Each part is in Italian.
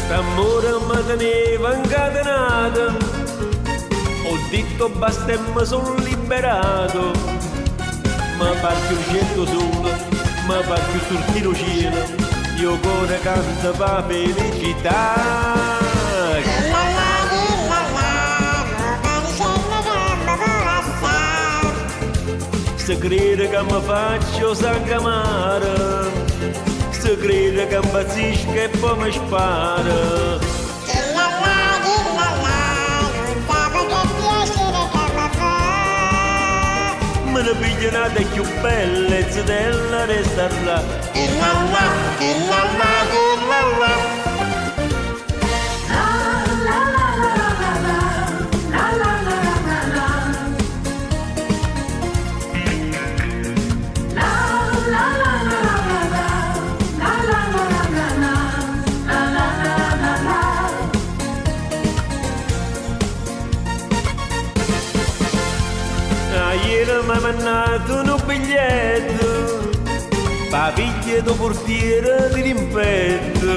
St'amore mi teneva incatenato, ho detto basta e mi sono liberato. Ma par più scendo solo, ma par più sul tirocinio, io cuore canta pa felicità. Se crede che mi faccio s'ancamare, se crede che impazzisco e poi mi spara. Me ne piglia una delle più belle della resta là. Ieri mi ha mandato un biglietto, pa figlia do portiere di rimpetto.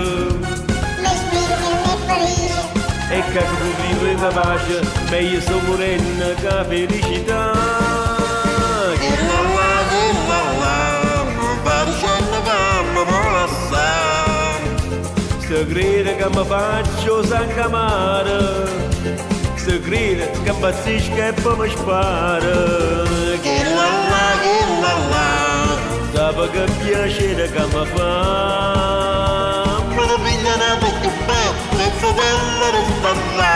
E che tu vivi in pace, meglio sto morendo che felicità. Se crede che mi faccio s'ancamare, se crede che impazzisco e poi mi spara. Sape che piacere che mi fa, me ne piglia una vecchia bella della resta là.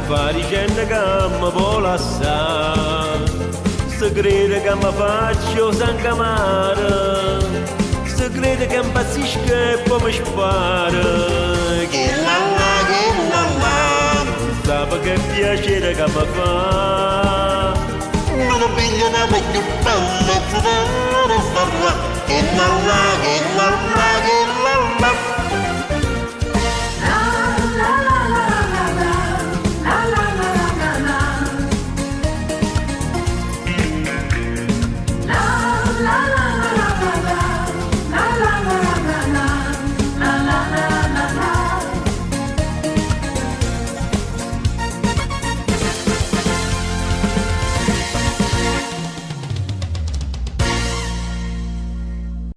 Fa dicendo che mi vuole assare, se crede che mi faccio s'ancamare, se crede che impazzisco e poi mi spara. Sape che piacere che mi fa, me ne piglia una vecchia bella della resta là.